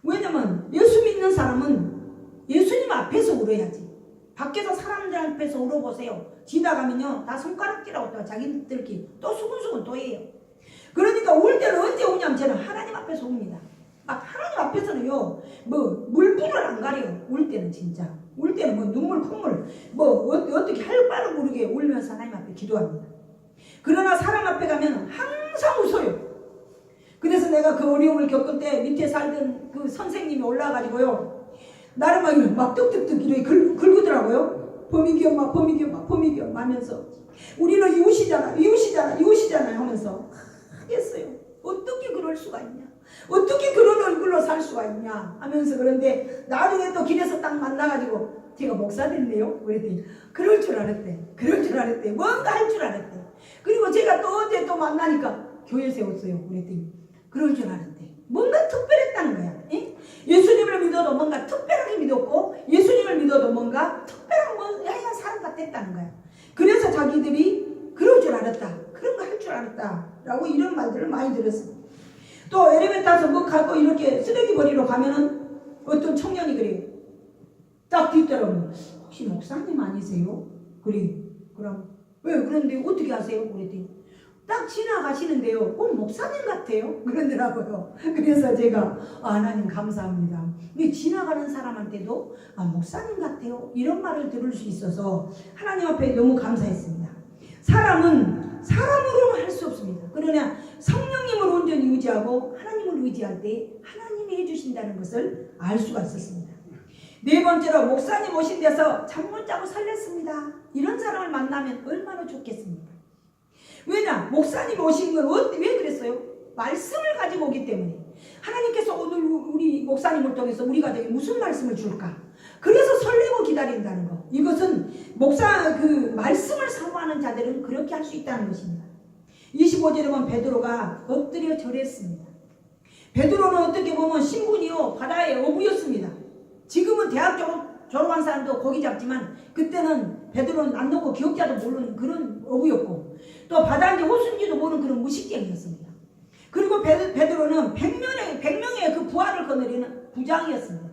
왜냐면 예수 믿는 사람은 예수님 앞에서 울어야지. 밖에서 사람들 앞에서 울어보세요. 지나가면요 다 손가락질하고 또 자기들끼리 또 수근수근 또 해요. 그러니까 울 때는 언제 우냐면 저는 하나님 앞에서 웁니다. 막 하나님 앞에서는요 뭐 물불을 안 가려요. 울 때는 진짜 울 때는 뭐 눈물 콧물 뭐 어떻게 할 바를 모르게 울면서 하나님 앞에 기도합니다. 그러나 사람 앞에 가면 항상 웃어요. 그래서 내가 그 어려움을 겪을 때 밑에 살던 그 선생님이 올라와가지고요 나를 막 뚝뚝뚝 이렇게 긁더라고요. 범익이 엄마 범익이 엄마 범익이 엄마 하면서 우리는 이웃이잖아 하면서 하겠어요. 어떻게 그럴 수가 있냐, 어떻게 그런 얼굴로 살 수가 있냐 하면서. 그런데 나중에 또 길에서 딱 만나가지고 제가 목사 됐네요 그랬더니 그럴 줄 알았대. 뭔가 할 줄 알았대. 그리고 제가 또 어제 또 만나니까 교회 세웠어요 그랬더니 그럴 줄 알았대. 뭔가 특별했다는 거야. 에? 예수님을 믿어도 뭔가 특별하게 믿었고 예수님을 믿어도 뭔가 특별한 하얀 사람 같았다는 거야. 그래서 자기들이 그럴 줄 알았다, 그런 거 할 줄 알았다 라고 이런 말들을 많이 들었습니다. 또 엘리베이터 타서 뭐 갖고 이렇게 쓰레기 버리러 가면은 어떤 청년이 그래요. 딱 뒤따라오면 혹시 목사님 아니세요? 그래. 그럼 왜 그런데 어떻게 하세요? 그랬더니 딱 지나가시는데요 목사님 같아요 그러더라고요. 그래서 제가 하나님 감사합니다. 지나가는 사람한테도 목사님 같아요 이런 말을 들을 수 있어서 하나님 앞에 너무 감사했습니다. 사람은 사람으로는 할 수 없습니다. 그러나 성령님을 온전히 의지하고 하나님을 의지할 때 하나님이 해주신다는 것을 알 수가 있었습니다. 네 번째로 목사님 오신 데서 잠 못 자고 살렸습니다. 이런 사람을 만나면 얼마나 좋겠습니까? 왜냐? 목사님 오신 건 왜 그랬어요? 말씀을 가지고 오기 때문에. 하나님께서 오늘 우리 목사님을 통해서 우리 가정에 무슨 말씀을 줄까? 그래서 설레고 기다린다는 거. 이것은 그 말씀을 사모하는 자들은 그렇게 할 수 있다는 것입니다. 25절에 보면 베드로가 엎드려 절했습니다. 베드로는 어떻게 보면 신분이요 바다의 어부였습니다. 지금은 대학 졸업한 사람도 고기 잡지만 그때는 베드로는 남놓고 기억자도 모르는 그런 어부였고 또 바다인지 호수인지도 모르는 그런 무식쟁이였습니다. 그리고 베드로는 100명의 그 부하를 거느리는 부장이었습니다.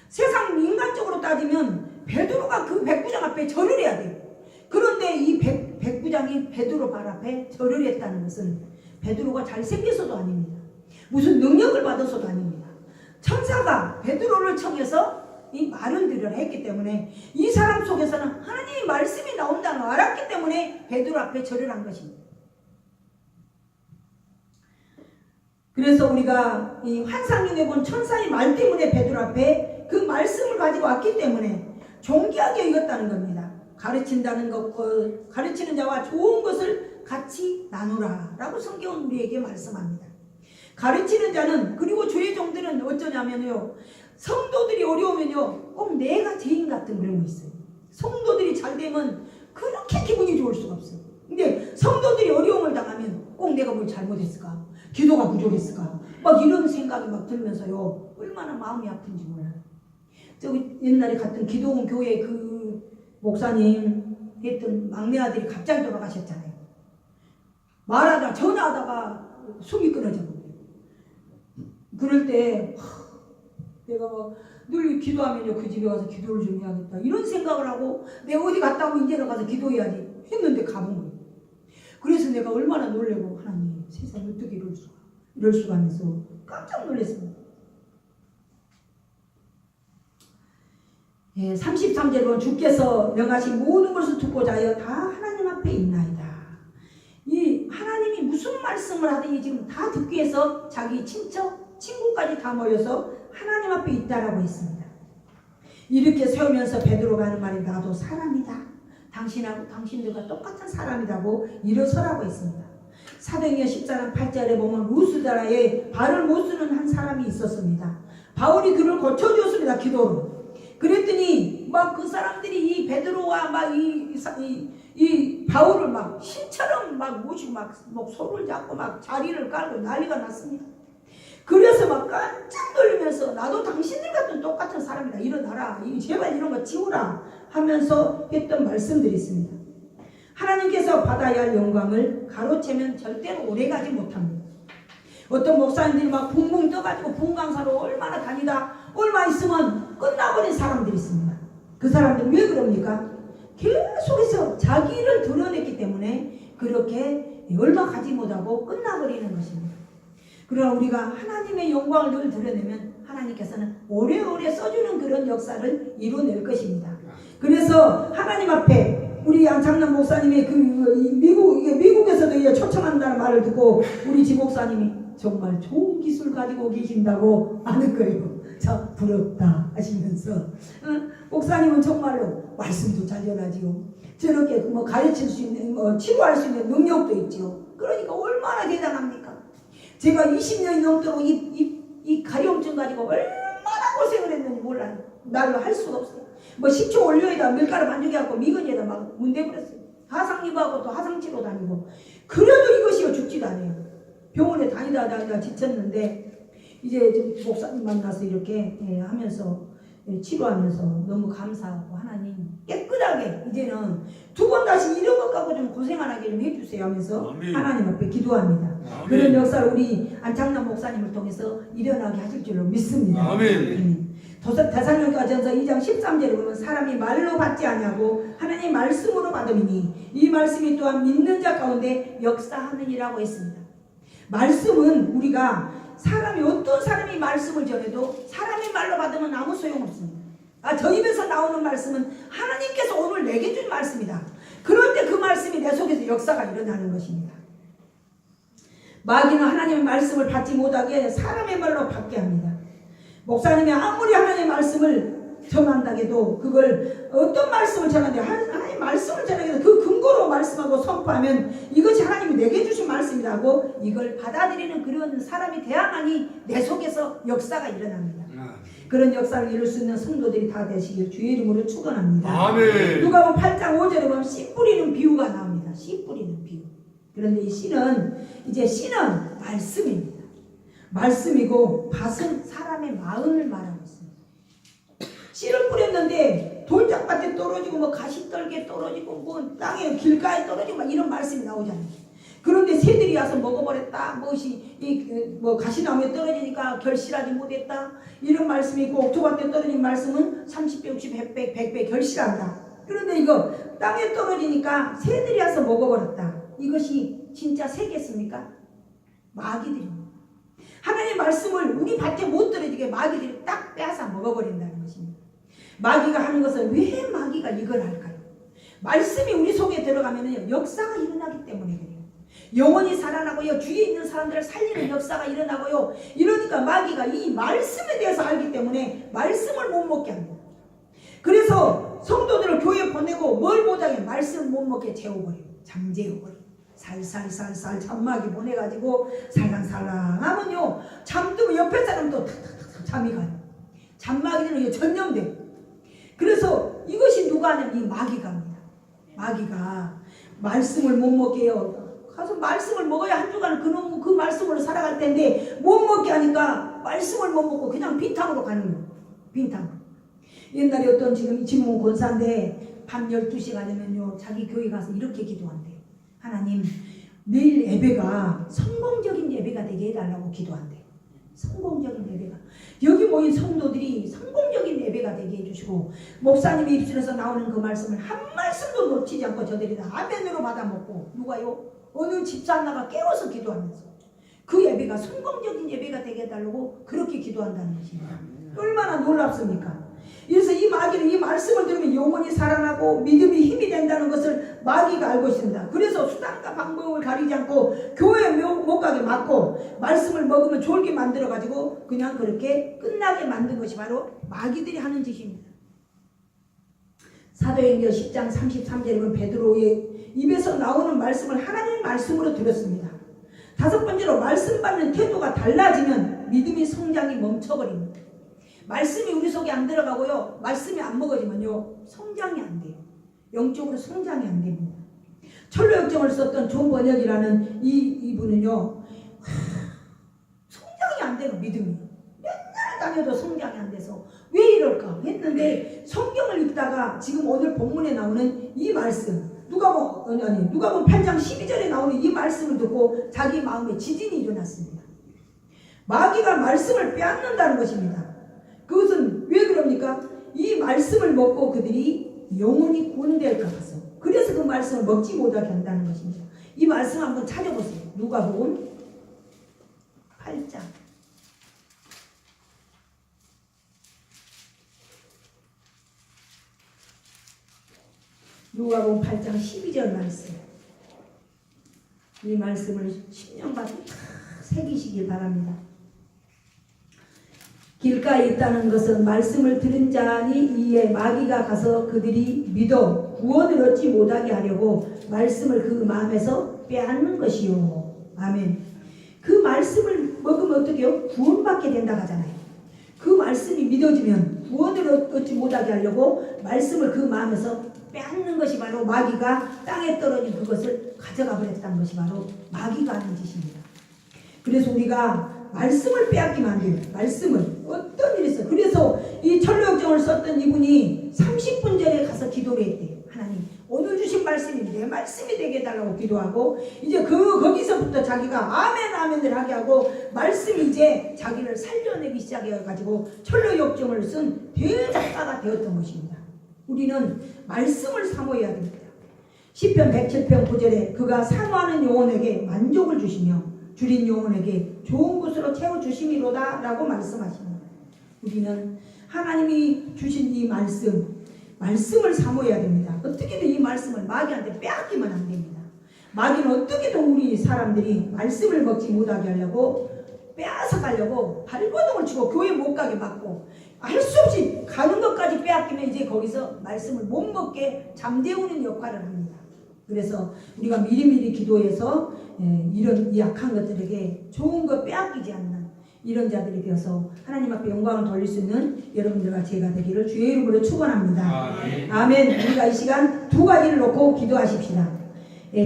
세상 인간적으로 따지면 베드로가 그 백부장 앞에 절을 해야 돼요. 그런데 이 백부장이 베드로 발 앞에 절을 했다는 것은 베드로가 잘생겨서도 아닙니다. 무슨 능력을 받아서도 아닙니다. 천사가 베드로를 청해서 이 말을 들으라 했기 때문에 이 사람 속에서는 하나님의 말씀이 나온다는 걸 알았기 때문에 베드로 앞에 절을 한 것입니다. 그래서 우리가 이 환상중에 본 천사의 말 때문에 베드로 앞에 그 말씀을 가지고 왔기 때문에 존귀하게 여겼다는 겁니다. 가르친다는 것, 가르치는 자와 좋은 것을 같이 나누라 라고 성경은 우리에게 말씀합니다. 가르치는 자는, 그리고 주의 종들은 어쩌냐면요, 성도들이 어려우면요 꼭 내가 죄인 같은 그런 거 있어요. 성도들이 잘 되면 그렇게 기분이 좋을 수가 없어요. 근데 성도들이 어려움을 당하면 꼭 내가 뭘 잘못했을까, 기도가 부족했을까, 막 이런 생각이 막 들면서요 얼마나 마음이 아픈지 몰라요. 저기 옛날에 갔던 기도원 교회 그 목사님 했던 막내 아들이 갑자기 돌아가셨잖아요. 말하다가 전화하다가 숨이 끊어져 버려요. 그럴 때 내가 뭐 늘 기도하면요 그 집에 가서 기도를 좀 해야겠다 이런 생각을 하고 내가 어디 갔다 오면 이제는 가서 기도해야지 했는데 가본 거예요. 그래서 내가 얼마나 놀래고 하나님 세상에 어떻게 이럴 수가 하면서 깜짝 놀랐습니다. 예, 33절에 보면 주께서 명하신 모든 것을 듣고자 하여 다 하나님 앞에 있나이다. 이 하나님이 무슨 말씀을 하든지 지금 다 듣기 위해서 자기 친척, 친구까지 다 모여서 하나님 앞에 있다라고 했습니다. 이렇게 세우면서 베드로가 하는 말이 나도 사람이다. 당신하고 당신들과 똑같은 사람이라고 일어서라고 했습니다. 사도행전 14장 8절에 보면 루스드라에 발을 못 쓰는 한 사람이 있었습니다. 바울이 그를 고쳐주었습니다. 기도로. 그랬더니 막 그 사람들이 이 베드로와 막 이 바울을 막 신처럼 막 모시고 막 손을 잡고 막 자리를 깔고 난리가 났습니다. 그래서 막 깜짝 놀라면서 나도 당신들 같은 똑같은 사람이다. 일어나라. 제발 이런 거 지우라 하면서 했던 말씀들이 있습니다. 하나님께서 받아야 할 영광을 가로채면 절대로 오래가지 못합니다. 어떤 목사님들이 막 붕붕 떠가지고 분강사로 얼마나 다니다 얼마 있으면 끝나버린 사람들이 있습니다. 그 사람들은 왜 그럽니까? 계속해서 자기를 드러냈기 때문에 그렇게 얼마 가지 못하고 끝나버리는 것입니다. 그러나 우리가 하나님의 영광을 늘 드러내면 하나님께서는 오래오래 써주는 그런 역사를 이뤄낼 것입니다. 그래서 하나님 앞에 우리 안창남 목사님의 미국에서도 초청한다는 말을 듣고 우리 지목사님이 정말 좋은 기술 가지고 계신다고 하는 거예요. 참 부럽다 하시면서 목사님은 정말로 말씀도 잘 전하지요. 저렇게 뭐 가르칠 수 있는 치료할 수 있는 능력도 있지요. 그러니까 얼마나 대단합니까? 제가 20년이 넘도록 이 가려움증 가지고 얼마나 고생을 했는지 몰라요. 말로 할 수가 없어요. 뭐 식초 올려에다 밀가루 반죽해갖고 미근에다 막 문대버렸어요. 하상입하고 또 하상치료 다니고. 그래도 이것이요 죽지도 않아요. 병원에 다니다 지쳤는데 이제 좀 목사님 만나서 이렇게 하면서 치료하면서 너무 감사하고 하나님 깨끗하게 이제는 두 번 다시 이런 것 갖고 좀 고생 안 하게 좀 해주세요 하면서 아멘. 하나님 앞에 기도합니다. 아멘. 그런 역사를 우리 안창남 목사님을 통해서 일어나게 하실 줄로 믿습니다. 아멘. 데살로니가전서 2장 13절에 보면 사람이 말로 받지 아니하고 하나님 말씀으로 받으니 이 말씀이 또한 믿는 자 가운데 역사하느니라고 했습니다. 말씀은 우리가 어떤 사람이 말씀을 전해도 사람의 말로 받으면 아무 소용없습니다. 저 입에서 나오는 말씀은 하나님께서 오늘 내게 준 말씀이다. 그럴 때 그 말씀이 내 속에서 역사가 일어나는 것입니다. 마귀는 하나님의 말씀을 받지 못하게 사람의 말로 받게 합니다. 목사님이 아무리 하나님의 말씀을 전한다 해도 그걸 어떤 말씀을 전하는데 하나님의 말씀을 전하게 해도 그 근거로 말씀하고 선포하면 이것이 하나님이 내게 주신 말씀이라고 이걸 받아들이는 그런 사람이 돼야만이 내 속에서 역사가 일어납니다. 그런 역사를 이룰 수 있는 성도들이 다 되시길 주의 이름으로 축원합니다. 아멘. 누가복음 8장 5절에 보면 씨 뿌리는 비유가 나옵니다. 씨 뿌리는 비유. 그런데 이 씨는 말씀입니다. 말씀이고 밭은 사람의 마음을 말하고 있습니다. 씨를 뿌렸는데 돌짝밭에 떨어지고 뭐 가시떨기에 떨어지고 뭐 땅에 길가에 떨어지고 막 이런 말씀이 나오잖아요. 그런데 새들이 와서 먹어버렸다. 뭐 가시나무에 떨어지니까 결실하지 못했다. 이런 말씀이 있고 옥토밭에 떨어진 말씀은 30배, 60배, 100배 결실한다. 그런데 이거 땅에 떨어지니까 새들이 와서 먹어버렸다. 이것이 진짜 새겠습니까? 마귀들입니다. 하나님의 말씀을 우리 밭에 못 떨어지게 마귀들이 딱 빼앗아 먹어버린다는 것입니다. 마귀가 하는 것은 왜 마귀가 이걸 할까요? 말씀이 우리 속에 들어가면 역사가 일어나기 때문에 그래요. 영혼이 살아나고요. 주위에 있는 사람들을 살리는 역사가 일어나고요. 이러니까 마귀가 이 말씀에 대해서 알기 때문에 말씀을 못 먹게 합니다. 그래서 성도들을 교회에 보내고 뭘 못하게 말씀을 못 먹게 재워버려요. 잠재워버려요. 살살살살 잠마귀 보내가지고 살랑살랑 하면요. 잠들고 옆에 사람도 탁탁탁 잠이 가요. 잠마귀는 전염돼요. 그래서 이것이 누가 하냐면 이 마귀가 합니다. 마귀가 말씀을 못 먹게 해요. 가서 말씀을 먹어야 한 주간 그 말씀으로 살아갈 텐데 못 먹게 하니까 말씀을 못 먹고 그냥 빈탕으로 가는 거예요. 빈탕. 옛날에 어떤 지금 권사인데 밤 12시가 되면요. 자기 교회 가서 이렇게 기도한대요. 하나님 내일 예배가 성공적인 예배가 되게 해달라고 기도한대요. 성공적인 예배가, 여기 모인 성도들이 성공적인 예배가 되게 해주시고, 목사님의 입술에서 나오는 그 말씀을 한 말씀도 놓치지 않고 저들이 다 아멘으로 받아먹고, 누가요? 어느 집사나가 깨워서 기도하면서 그 예배가 성공적인 예배가 되게 해달라고 그렇게 기도한다는 것입니다. 얼마나 놀랍습니까? 그래서 이 마귀는 이 말씀을 들으면 영혼이 살아나고 믿음이 힘이 된다는 것을 마귀가 알고 있습니다. 그래서 수단과 방법을 가리지 않고 교회에 못 가게 막고, 말씀을 먹으면 졸게 만들어가지고 그냥 그렇게 끝나게 만든 것이 바로 마귀들이 하는 짓입니다. 사도행전 10장 33절에 보면 베드로의 입에서 나오는 말씀을 하나님의 말씀으로 들었습니다. 다섯 번째로, 말씀 받는 태도가 달라지면 믿음의 성장이 멈춰버립니다. 말씀이 우리 속에 안 들어가고요, 말씀이 안 먹어지면요, 성장이 안 돼요. 영적으로 성장이 안 됩니다. 철로역정을 썼던 존 번역이라는 이분은요, 성장이 안 되는 믿음이, 맨날 다녀도 성장이 안 돼서 왜 이럴까 했는데, 성경을 읽다가 지금 오늘 본문에 나오는 이 말씀, 누가복음 8장 12절에 나오는 이 말씀을 듣고 자기 마음에 지진이 일어났습니다. 마귀가 말씀을 빼앗는다는 것입니다. 그것은 왜 그럽니까? 이 말씀을 먹고 그들이 영혼이 구원될까 봐서, 그래서 그 말씀을 먹지 못하게 한다는 것입니다. 이 말씀 한번 찾아보세요. 누가복음 8장. 누가복음 8장 12절 말씀. 이 말씀을 10년간 다 새기시길 바랍니다. 길가에 있다는 것은 말씀을 들은 자니 이에 마귀가 가서 그들이 믿어 구원을 얻지 못하게 하려고 말씀을 그 마음에서 빼앗는 것이요. 아멘. 그 말씀을 먹으면 어떻게 해요? 구원받게 된다고 하잖아요. 그 말씀이 믿어지면 구원을 얻지 못하게 하려고 말씀을 그 마음에서 빼앗는 것이 바로 마귀가 땅에 떨어진 그것을 가져가 버렸다는 것이 바로 마귀가 하는 짓입니다. 그래서 우리가 말씀을 빼앗기면 안 돼요. 말씀을. 어떤 일이 있어요. 그래서 이 철로역정을 썼던 이분이 30분 전에 가서 기도를 했대요. 하나님, 오늘 주신 말씀이 내 말씀이 되게 해달라고 기도하고, 이제 거기서부터 자기가 아멘 아멘을 하게 하고, 말씀이 이제 자기를 살려내기 시작해가지고 철로역정을 쓴 대작가가 되었던 것입니다. 우리는 말씀을 사모해야 됩니다. 시편 107편 9절에 그가 사모하는 영혼에게 만족을 주시며 줄인 영혼에게 좋은 것으로 채워주심이로다 라고 말씀하십니다. 우리는 하나님이 주신 이 말씀을 사모해야 됩니다. 어떻게든 이 말씀을 마귀한테 빼앗기면 안 됩니다. 마귀는 어떻게든 우리 사람들이 말씀을 먹지 못하게 하려고, 빼앗아 가려고 발버둥을 치고 교회 못 가게 막고, 할 수 없이 가는 것까지 빼앗기면 이제 거기서 말씀을 못 먹게 잠재우는 역할을 합니다. 그래서 우리가 미리미리 기도해서 이런 약한 것들에게 좋은 것 빼앗기지 않는 이런 자들이 되어서 하나님 앞에 영광을 돌릴 수 있는 여러분들과 제가 되기를 주의 이름으로 축원합니다. 아멘. 우리가 이 시간 두 가지를 놓고 기도하십시다.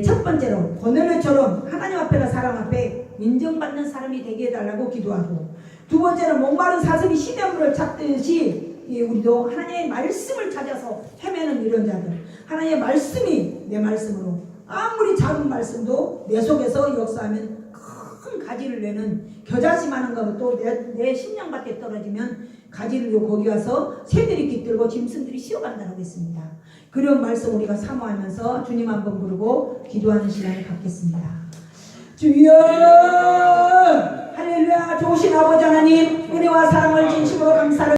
첫 번째로 고넬료처럼 하나님 앞에나 사람 앞에 인정받는 사람이 되게 해달라고 기도하고, 두 번째는 목마른 사슴이 심의 물을 찾듯이 우리도 하나님의 말씀을 찾아서 헤매는 이런 자들, 하나님의 말씀이 내 말씀으로, 아무리 작은 말씀도 내 속에서 역사하면 큰 가지를 내는, 겨자씨만한 것도 내 심령밖에 떨어지면 가지를 거기 가서 새들이 깃들고 짐승들이 쉬어간다고 했습니다. 그런 말씀 우리가 사모하면서 주님 한번 부르고 기도하는 시간을 갖겠습니다. 주여 할렐루야. 좋으신 아버지 하나님, 은혜와 사랑을 진심으로 감사를